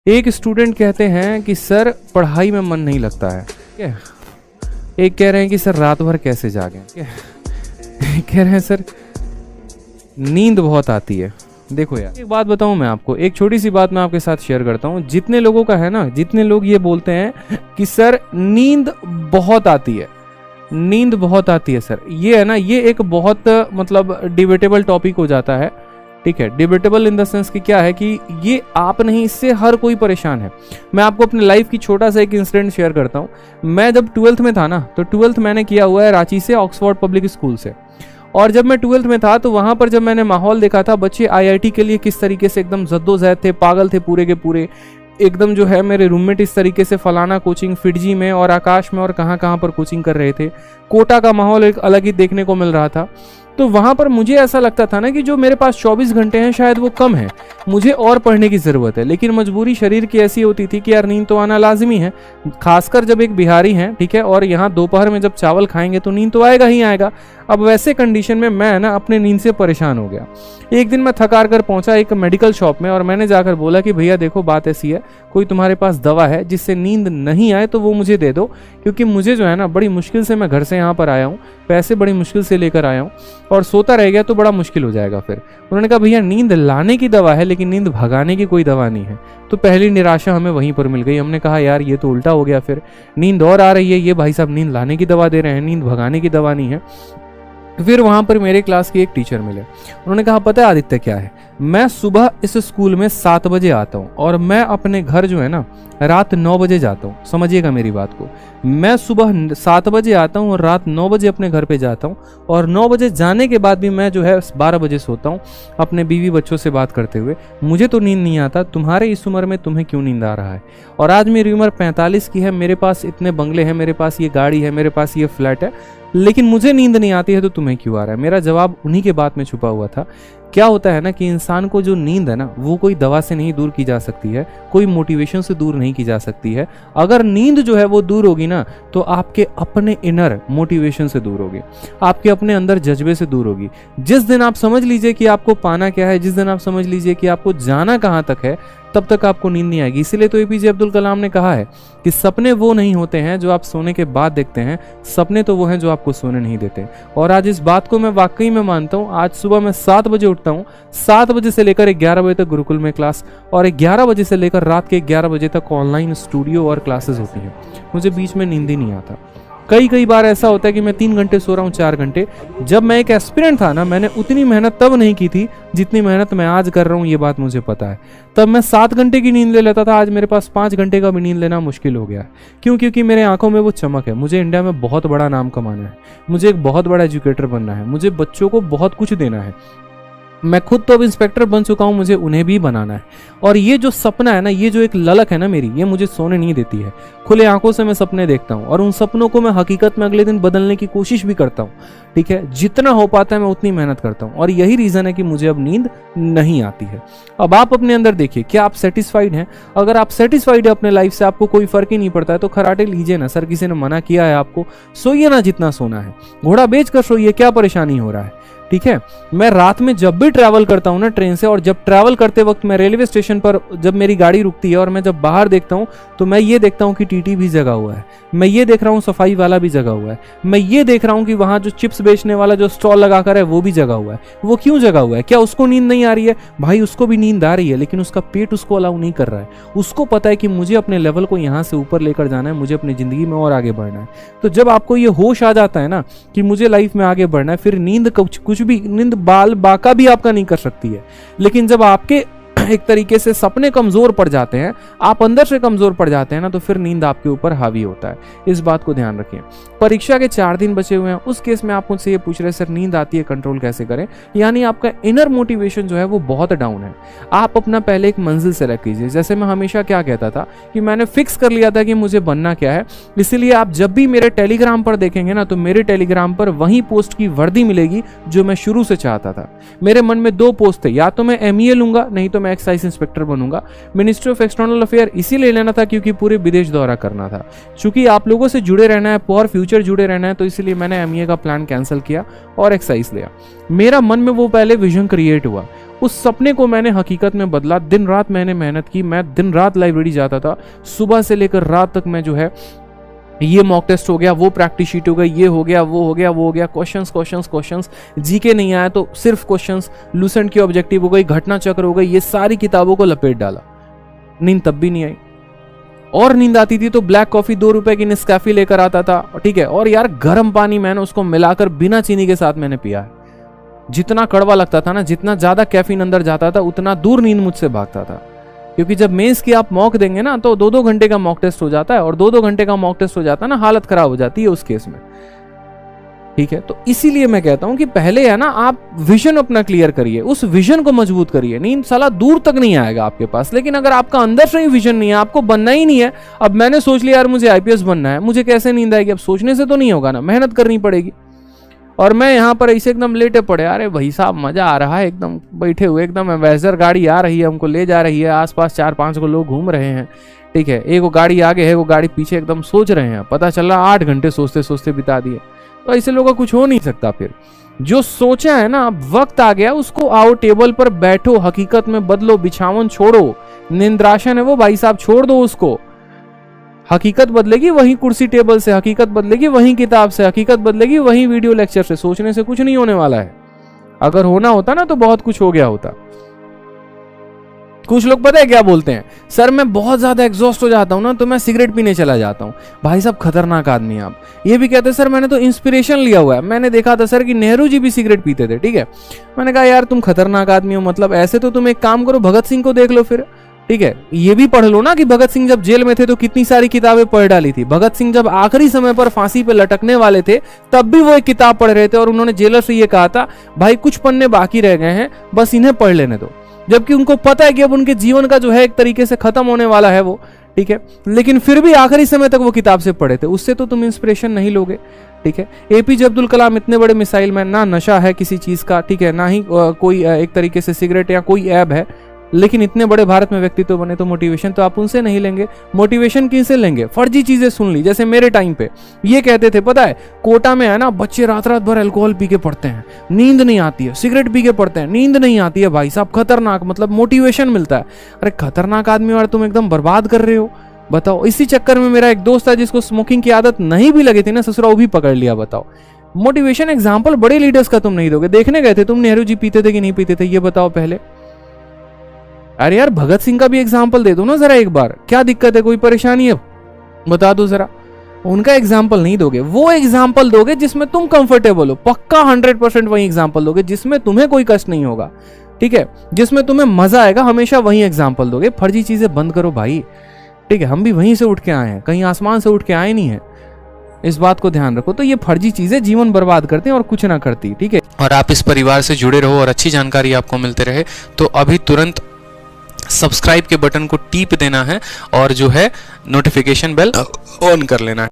एक स्टूडेंट कहते हैं कि सर पढ़ाई में मन नहीं लगता है, ठीक है। एक कह रहे हैं कि सर रात भर कैसे जागें, ठीक है। कह रहे हैं सर नींद बहुत आती है। देखो यार, एक बात बताऊं मैं आपको, एक छोटी सी बात मैं आपके साथ शेयर करता हूं। जितने लोगों का है ना, जितने लोग ये बोलते हैं कि सर नींद बहुत आती है, नींद बहुत आती है सर, ये है ना, ये एक बहुत मतलब डिबेटेबल टॉपिक हो जाता है, ठीक है। डिबेटेबल इन द सेंस कि क्या है कि ये आप नहीं, इससे हर कोई परेशान है। मैं आपको अपने लाइफ की छोटा सा एक इंसिडेंट शेयर करता हूँ। मैं जब 12th में था ना, तो 12th मैंने किया हुआ है रांची से, ऑक्सफोर्ड पब्लिक स्कूल से। और जब मैं 12th में था तो वहां पर जब मैंने माहौल देखा था, बच्चे आईआईटी के लिए किस तरीके से एकदम जद्दोजहद थे, पागल थे पूरे के पूरे, एकदम जो है मेरे रूममेट इस तरीके से फलाना कोचिंग फिडजी में और आकाश में और कहाँ कहाँ पर कोचिंग कर रहे थे। कोटा का माहौल एक अलग ही देखने को मिल रहा था। तो वहाँ पर मुझे ऐसा लगता था ना कि जो मेरे पास 24 घंटे हैं शायद वो कम है, मुझे और पढ़ने की ज़रूरत है। लेकिन मजबूरी शरीर की ऐसी होती थी कि यार नींद तो आना लाजमी है, खासकर जब एक बिहारी हैं, ठीक है, और यहाँ दोपहर में जब चावल खाएंगे तो नींद तो आएगा ही आएगा। अब वैसे कंडीशन में मैं ना अपने नींद से परेशान हो गया। एक दिन मैं थकार कर पहुंचा एक मेडिकल शॉप में और मैंने जाकर बोला कि भैया देखो बात ऐसी है, कोई तुम्हारे पास दवा है जिससे नींद नहीं आए तो वो मुझे दे दो, क्योंकि मुझे जो है ना बड़ी मुश्किल से मैं घर से यहाँ पर आया हूँ, पैसे बड़ी मुश्किल से लेकर आया हूँ और सोता रह गया तो बड़ा मुश्किल हो जाएगा फिर। उन्होंने कहा भैया नींद लाने की दवा है लेकिन नींद भगाने की कोई दवा नहीं है। तो पहली निराशा हमें वहीं पर मिल गई। हमने कहा यार ये तो उल्टा हो गया, फिर नींद और आ रही है, ये भाई साहब नींद लाने की दवा दे रहे हैं, नींद भगाने की दवा नहीं है। फिर वहां पर मेरे क्लास के एक टीचर मिले। उन्होंने कहा पता है आदित्य क्या है, मैं सुबह इस स्कूल में 7 बजे आता हूँ और मैं अपने घर जो है ना रात 9 बजे जाता हूँ। समझिएगा मेरी बात को, मैं सुबह 7 बजे आता हूँ और रात 9 बजे अपने घर पे जाता हूँ और 9 बजे जाने के बाद भी मैं जो है 12 बजे सोता हूँ अपने बीवी बच्चों से बात करते हुए। मुझे तो नींद नहीं आता, तुम्हारे इस उम्र में तुम्हें क्यों नींद आ रहा है? और आज मेरी उम्र 45 की है, मेरे पास इतने बंगले हैं, मेरे पास ये गाड़ी है, मेरे पास ये फ्लैट है, लेकिन मुझे नींद नहीं आती है तो तुम्हें क्यों आ रहा है? मेरा जवाब उन्हीं के बात में छुपा हुआ था। क्या होता है ना कि इंसान को जो नींद है ना वो कोई दवा से नहीं दूर की जा सकती है, कोई मोटिवेशन से दूर नहीं की जा सकती है। अगर नींद जो है वो दूर होगी ना तो आपके अपने इनर मोटिवेशन से दूर होगी, आपके अपने अंदर जज्बे से दूर होगी। जिस दिन आप समझ लीजिए कि आपको पाना क्या है, जिस दिन आप समझ लीजिए कि आपको जाना कहाँ तक है, तब तक आपको नींद नहीं आएगी। इसीलिए तो एपीजे अब्दुल कलाम ने कहा है कि सपने वो नहीं होते हैं जो आप सोने के बाद देखते हैं, सपने तो वो हैं जो आपको सोने नहीं देते। और आज इस बात को मैं वाकई में मानता हूँ। आज सुबह मैं 7 बजे उठता हूँ, 7 बजे से लेकर 11 बजे तक गुरुकुल में क्लास और 11 बजे से लेकर रात के 11 बजे तक ऑनलाइन स्टूडियो और क्लासेस होती हैं। मुझे बीच में नींद ही नहीं आता। कई बार ऐसा होता है कि मैं 3 घंटे सो रहा हूँ, 4 घंटे। जब मैं एक एस्पिरेंट था ना, मैंने उतनी मेहनत तब नहीं की थी जितनी मेहनत मैं आज कर रहा हूँ, ये बात मुझे पता है। तब मैं 7 घंटे की नींद ले लेता था, आज मेरे पास 5 घंटे का भी नींद लेना मुश्किल हो गया है। क्यों? क्योंकि मेरे आंखों में वो चमक है। मुझे इंडिया में बहुत बड़ा नाम कमाना है, मुझे एक बहुत बड़ा एजुकेटर बनना है, मुझे बच्चों को बहुत कुछ देना है। मैं खुद तो अब इंस्पेक्टर बन चुका हूं, मुझे उन्हें भी बनाना है। और ये जो सपना है ना, ये जो एक ललक है ना मेरी, ये मुझे सोने नहीं देती है। खुले आंखों से मैं सपने देखता हूं और उन सपनों को मैं हकीकत में अगले दिन बदलने की कोशिश भी करता हूं, ठीक है। जितना हो पाता है मैं उतनी मेहनत करता हूं और यही रीजन है कि मुझे अब नींद नहीं आती है। अब आप अपने अंदर देखिए, क्या आप सेटिस्फाइड हैं? अगर आप सेटिस्फाइड है अपने लाइफ से, आपको कोई फर्क ही नहीं पड़ता है, तो खराटे लीजिए ना। सर किसी ने मना किया है आपको? सोइए ना जितना सोना है, घोड़ा बेच कर सोइए, क्या परेशानी हो रहा है, ठीक है। मैं रात में जब भी ट्रैवल करता हूँ ना ट्रेन से, और जब ट्रैवल करते वक्त मैं रेलवे स्टेशन पर जब मेरी गाड़ी रुकती है और मैं जब बाहर देखता हूँ तो मैं ये देखता हूँ कि टीटी भी जगा हुआ है, मैं ये देख रहा हूँ सफाई वाला भी जगा हुआ है, मैं ये देख रहा हूँ कि वहाँ जो चिप्स बेचने वाला जो स्टॉल लगाकर है वो भी जगा हुआ है। वो क्यों जगा हुआ है? क्या उसको नींद नहीं आ रही है? भाई उसको भी नींद आ रही है, लेकिन उसका पेट उसको अलाउ नहीं कर रहा है। उसको पता है कि मुझे अपने लेवल को यहाँ से ऊपर लेकर जाना है, मुझे अपनी जिंदगी में और आगे बढ़ना है। तो जब आपको ये होश आ जाता है ना कि मुझे लाइफ में आगे बढ़ना है, फिर नींद कुछ भी, नींद बाल बाका भी आपका नहीं कर सकती है। लेकिन जब आपके एक तरीके से सपने कमजोर पड़ जाते हैं, आप अंदर से कमजोर पड़ जाते हैं ना, तो फिर नींद आपके ऊपर हावी होता है। इस बात को ध्यान रखिए। परीक्षा के 4 दिन बचे हुए हैं, उस केस में आप मुझसे ये पूछ रहे हैं सर नींद आती है, कंट्रोल कैसे करें? यानी आपका इनर मोटिवेशन जो है वो बहुत डाउन है। आप अपना पहले एक मंजिल सेलेक्ट कीजिए। जैसे मैं हमेशा क्या कहता था कि मैंने फिक्स कर लिया था कि मुझे बनना क्या है, इसीलिए आप जब भी मेरे टेलीग्राम पर देखेंगे ना, तो मेरे टेलीग्राम पर वही पोस्ट की वर्दी मिलेगी जो मैं शुरू से चाहता था। मेरे मन में 2 पोस्ट थे, या तो मैं एमईए लूंगा, नहीं तो मैं एक्साइज इंस्पेक्टर बनूंगा। मिनिस्ट्री ऑफ एक्सटर्नल अफेयर इसीलिए लेना था क्योंकि पूरे विदेश दौरा करना था। चूंकि आप लोगों से जुड़े रहना है, फॉर फ्यूचर जुड़े रहना है, तो इसलिए मैंने एमईए का प्लान कैंसिल किया और एक्साइज लिया। मेरा मन में वो पहले विजन क्रिएट हुआ, उस सपने को मैंने हकीकत में बदला। दिन रात मैंने मेहनत की, मैं दिन रात लाइब्रेरी जाता था, सुबह से लेकर रात तक मैं जो है ये मॉक टेस्ट हो गया, वो प्रैक्टिस शीट हो गई, ये हो गया, वो हो गया, वो हो गया, क्वेश्चंस क्वेश्चंस क्वेश्चंस, जीके नहीं आया तो सिर्फ क्वेश्चंस, लूसेंट की ऑब्जेक्टिव हो गई, घटना चक्र हो गई, ये सारी किताबों को लपेट डाला। नींद तब भी नहीं आई, और नींद आती थी तो ब्लैक कॉफी 2 रुपए की नेस्कैफे लेकर आता था, ठीक है, और यार गर्म पानी मैंने उसको मिलाकर बिना चीनी के साथ मैंने पिया है। जितना कड़वा लगता था ना, जितना ज्यादा कैफीन अंदर जाता था, उतना दूर नींद मुझसे भागता था। क्योंकि जब मेंस की आप मॉक देंगे ना तो 2-2 घंटे का मॉक टेस्ट हो जाता है, और 2-2 घंटे का मॉक टेस्ट हो जाता है ना, हालत खराब हो जाती है उस केस में, ठीक है। तो इसीलिए मैं कहता हूं कि पहले है ना आप विजन अपना क्लियर करिए, उस विजन को मजबूत करिए। नींद साला दूर तक नहीं आएगा आपके पास, लेकिन अगर आपका अंदर से ही विजन नहीं है, आपको बनना ही नहीं है, अब मैंने सोच लिया यार मुझे आईपीएस बनना है, मुझे कैसे नींद आएगी? अब सोचने से तो नहीं होगा ना, मेहनत करनी पड़ेगी। और मैं यहाँ पर ऐसे एकदम लेटे पड़े, अरे भाई साहब मजा आ रहा है, एकदम बैठे हुए, एकदम एवेंजर गाड़ी आ रही है, हमको ले जा रही है, आसपास 4-5 को लोग घूम रहे हैं, ठीक है, एक वो गाड़ी आगे है, वो गाड़ी पीछे, एकदम सोच रहे हैं, पता चल रहा 8 घंटे सोचते सोचते बिता दिए। तो ऐसे लोगों का कुछ हो नहीं सकता। फिर जो सोचा है ना, अब वक्त आ गया, उसको आओ टेबल पर बैठो, हकीकत में बदलो, बिछावन छोड़ो, निंद्रासन है वो भाई साहब छोड़ दो उसको। हकीकत बदलेगी वही कुर्सी टेबल से, हकीकत बदलेगी वही किताब से, हकीकत बदलेगी वही वीडियो लेक्चर से। सोचने से कुछ नहीं होने वाला है। अगर होना होता ना तो बहुत कुछ हो गया होता। कुछ लोग पता है क्या बोलते हैं, सर मैं बहुत ज्यादा एग्जॉस्ट हो जाता हूं ना तो मैं सिगरेट पीने चला जाता हूं। भाई साहब खतरनाक आदमी आप। ये भी कहते हैं सर मैंने तो इंस्पिरेशन लिया हुआ है, मैंने देखा था सर कि नेहरू जी भी सिगरेट पीते थे, ठीक है। मैंने कहा यार तुम खतरनाक आदमी हो, मतलब ऐसे तो तुम एक काम करो, भगत सिंह को देख लो फिर, ठीक है। ये भी पढ़ लो ना कि भगत सिंह जब जेल में थे तो कितनी सारी किताबें पढ़ डाली थी। भगत सिंह जब आखिरी समय पर फांसी पे लटकने वाले थे तब भी वो एक किताब पढ़ रहे थे, और उन्होंने जेलर से ये कहा था भाई कुछ पन्ने बाकी रह गए हैं, बस इन्हें पढ़ लेने दो। जबकि उनको पता है कि अब उनके जीवन का जो है एक तरीके से खत्म होने वाला है वो, ठीक है, लेकिन फिर भी आखिरी समय तक वो किताब से पढ़े थे। उससे तो तुम इंस्पिरेशन नहीं लोगे, ठीक है। एपीजे अब्दुल कलाम इतने बड़े मिसाइल मैन, ना नशा है किसी चीज का, ठीक है, ना ही कोई एक तरीके से सिगरेट या कोई ऐब है, लेकिन इतने बड़े भारत में व्यक्तित्व बने, तो मोटिवेशन तो आप उनसे नहीं लेंगे। मोटिवेशन किनसे लेंगे? फर्जी चीजें सुन ली। जैसे मेरे टाइम पे ये कहते थे, पता है कोटा में है ना बच्चे रात रात भर अल्कोहल पी के पढ़ते हैं, नींद नहीं आती है, सिगरेट पी के पढ़ते हैं, नींद नहीं आती है, भाई साहब खतरनाक, मतलब मोटिवेशन मिलता है। अरे खतरनाक आदमी और तुम एकदम बर्बाद कर रहे हो, बताओ। इसी चक्कर में मेरा एक दोस्त है जिसको स्मोकिंग की आदत नहीं भी लगी थी ना, ससुरा वो भी पकड़ लिया, बताओ। मोटिवेशन एग्जाम्पल बड़े लीडर्स का तुम नहीं दोगे। देखने गए थे तुम नेहरू जी पीते थे कि नहीं पीते थे, ये बताओ पहले। अरे यार भगत सिंह का भी एग्जाम्पल दे दो ना जरा एक बार, क्या दिक्कत है, कोई परेशानी है, बता दो जरा। उनका एग्जाम्पल नहीं दोगे, वो एग्जाम्पल दोगे जिसमें तुम कंफर्टेबल हो, पक्का 100% वही एग्जाम्पल दोगे जिसमें तुम्हें कोई कष्ट नहीं होगा, ठीक है, जिसमें तुम्हें मजा आएगा, हमेशा वही एग्जाम्पल दोगे। फर्जी चीजें बंद करो भाई, ठीक है। हम भी वहीं से उठ के आए हैं, कहीं आसमान से उठ के आए नहीं है, इस बात को ध्यान रखो। तो ये फर्जी चीजें जीवन बर्बाद करते हैं और कुछ ना करती, ठीक है। और आप इस परिवार से जुड़े रहो और अच्छी जानकारी आपको मिलते रहे तो अभी तुरंत सब्सक्राइब के बटन को टीप देना है और जो है नोटिफिकेशन बेल ऑन कर लेना है।